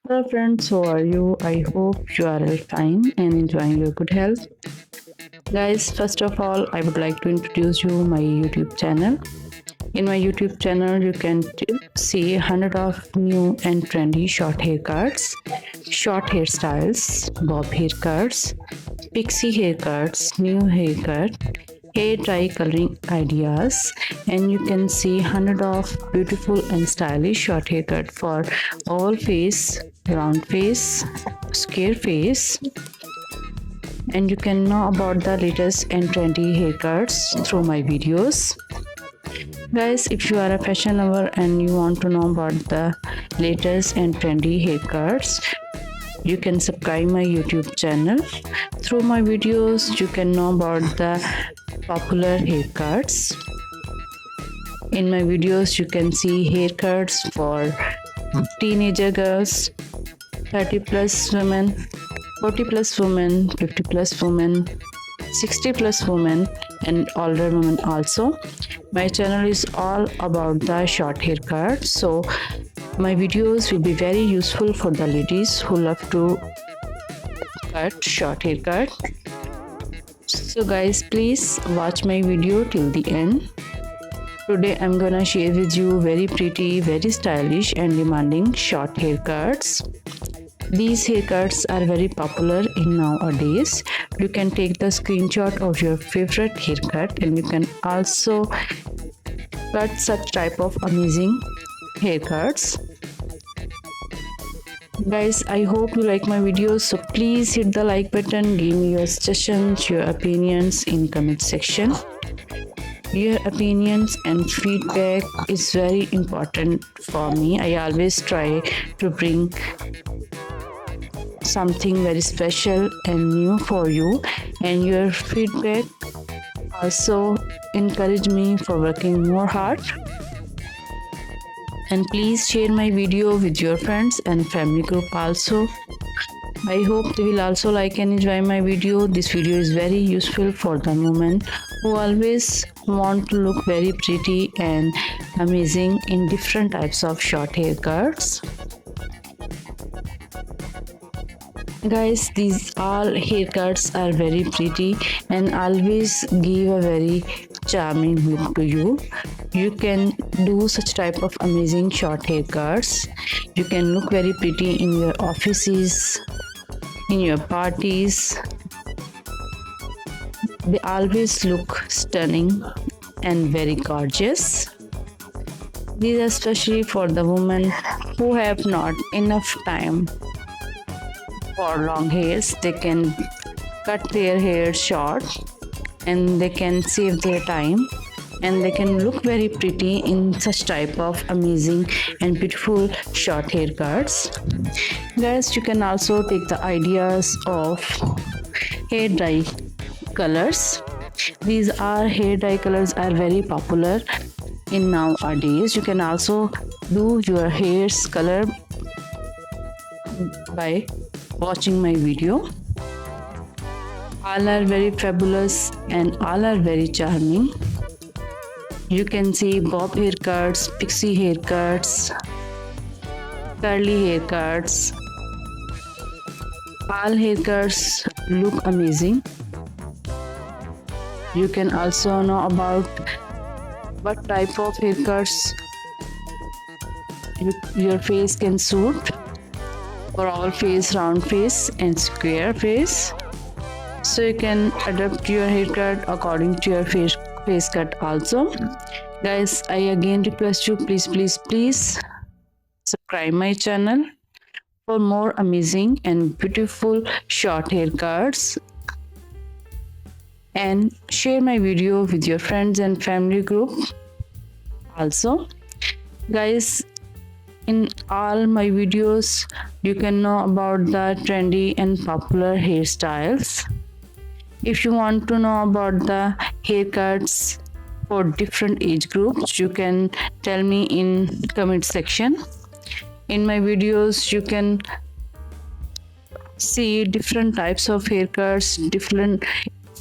Hello friends, how are you? I hope you are all fine and enjoying your good health. Guys, first of all, I would like to introduce you my YouTube channel. In my YouTube channel, you can see 100 of new and trendy short haircuts, short hairstyles, bob haircuts, pixie haircuts, new haircut, hair dye coloring ideas, and you can see 100 of beautiful and stylish short haircut for oval face, round face, square face, and you can know about the latest and trendy haircuts through my videos. Guys, if you are a fashion lover and you want to know about the latest and trendy haircuts, you can subscribe my YouTube channel. Through my videos, you can know about the popular haircuts. In my videos, you can see haircuts for teenager girls, 30 plus women, 40 plus women, 50 plus women, 60 plus women, and older women also. My channel is all about the short haircut, so my videos will be very useful for the ladies who love to cut short haircut. So guys, please watch my video till the end. Today I'm gonna share with you very pretty, very stylish and demanding short haircuts. These haircuts are very popular in nowadays. You can take the screenshot of your favorite haircut and you can also cut such type of amazing haircuts. Guys, I hope you like my videos, so please hit the like button, give me your suggestions, your opinions in comment section. Your opinions and feedback is very important for me. I always try to bring something very special and new for you, and your feedback also encourage me for working more hard. And please share my video with your friends and family group also. I hope they will also like and enjoy my video. This video is very useful for the women who always want to look very pretty and amazing in different types of short haircuts. Guys, these all haircuts are very pretty and always give a very charming look to you. You can do such type of amazing short haircuts. You can look very pretty in your offices, in your parties. They always look stunning and very gorgeous. These are especially for the women who have not enough time for long hairs. They can cut their hair short and they can save their time and they can look very pretty in such type of amazing and beautiful short haircuts. Guys, you can also take the ideas of hair dye colors. These are hair dye colors are very popular in nowadays. You can also do your hair's color by watching my video. All are very fabulous and all are very charming. You can see bob haircuts, pixie haircuts, curly haircuts. All haircuts look amazing. You can also know about what type of haircuts your face can suit for oval face, round face, and square face. So you can adapt your haircut according to your face cut also. Guys, I again request you, please subscribe my channel for more amazing and beautiful short haircuts, and share my video with your friends and family group also. Guys, in all my videos you can know about the trendy and popular hairstyles. If you want to know about the haircuts for different age groups, you can tell me in comment section. In my videos you can see different types of haircuts, different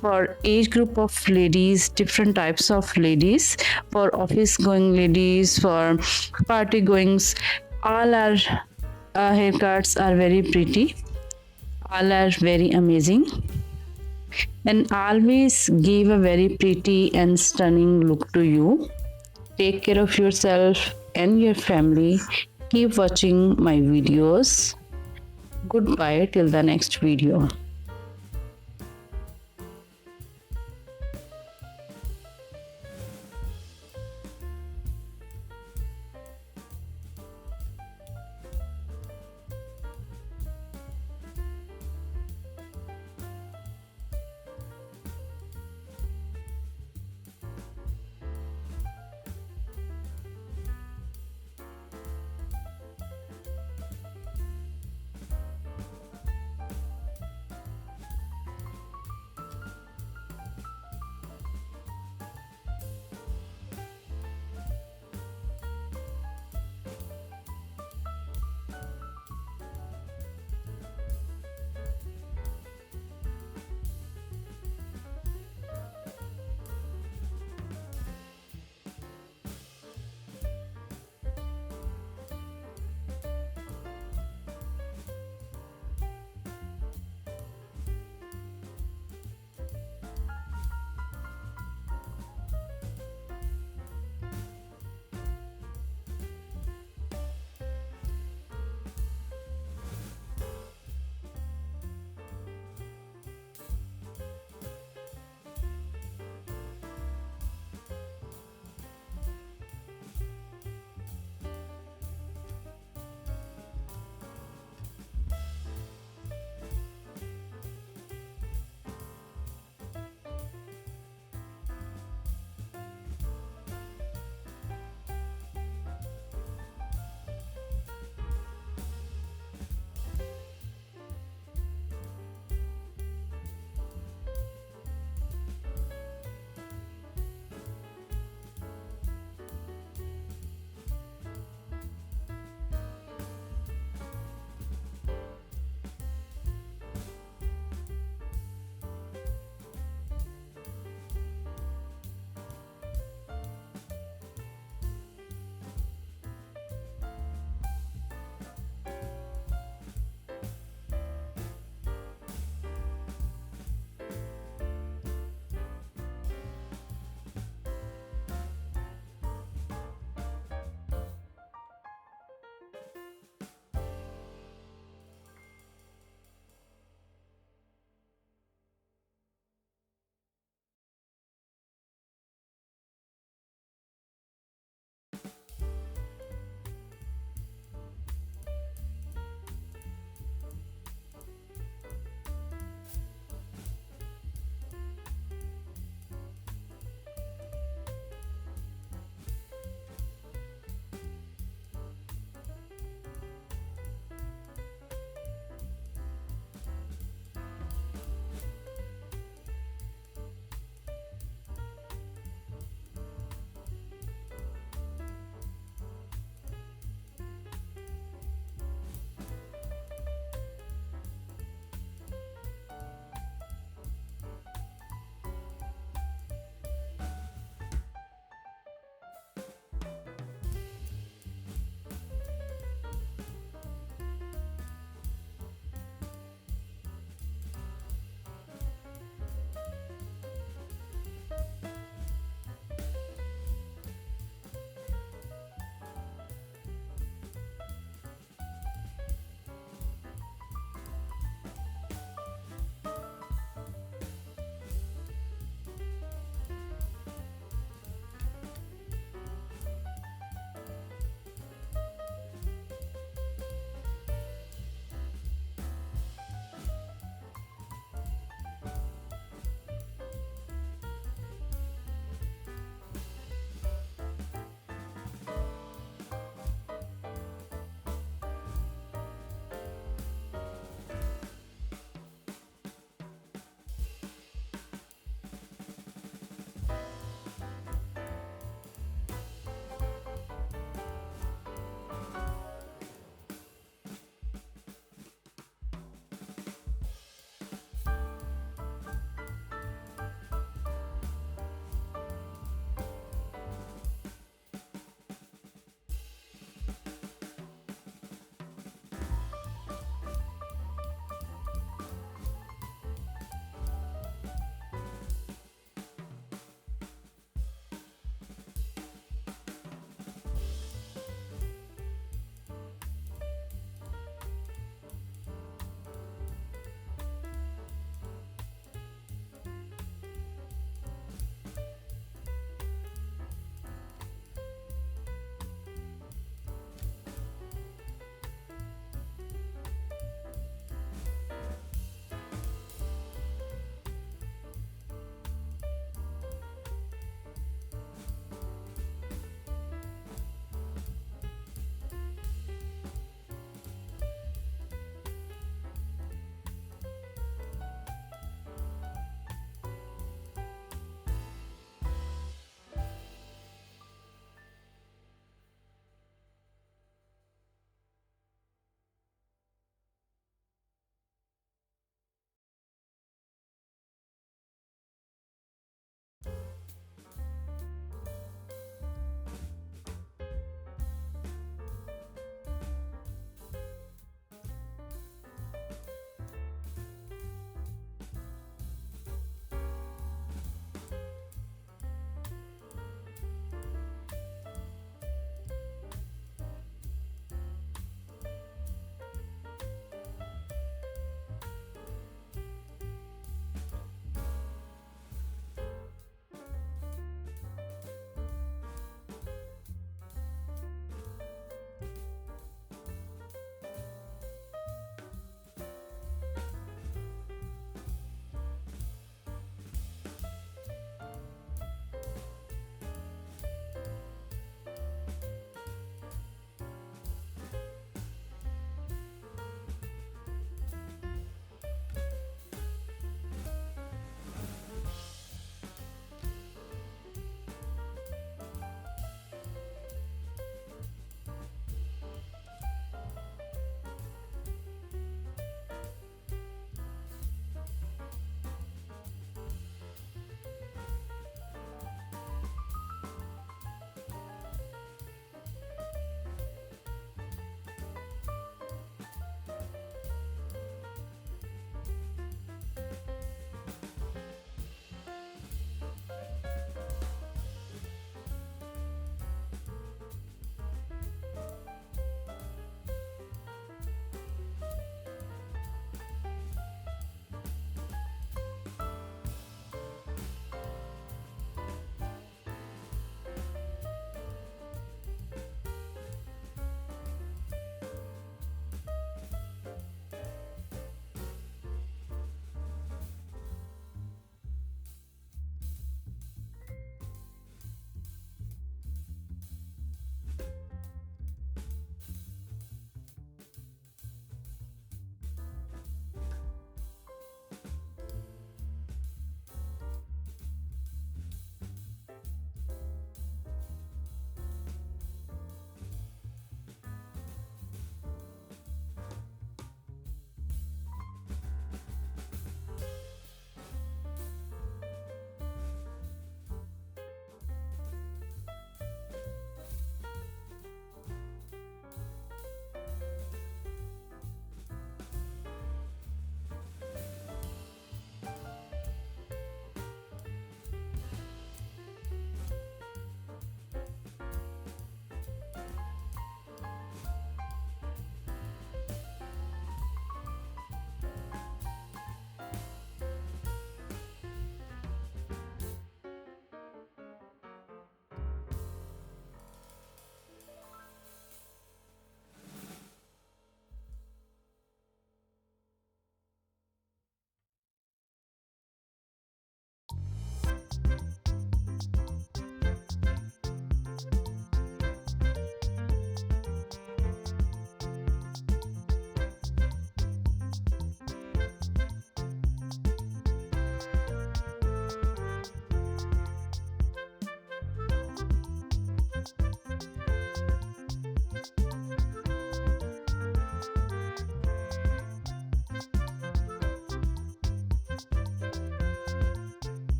for age group of ladies, different types of ladies, for office going ladies, for party goings. All are haircuts are very pretty. All are very amazing and always give a very pretty and stunning look to you. Take care of yourself and your family. Keep watching my videos. Goodbye till the next video.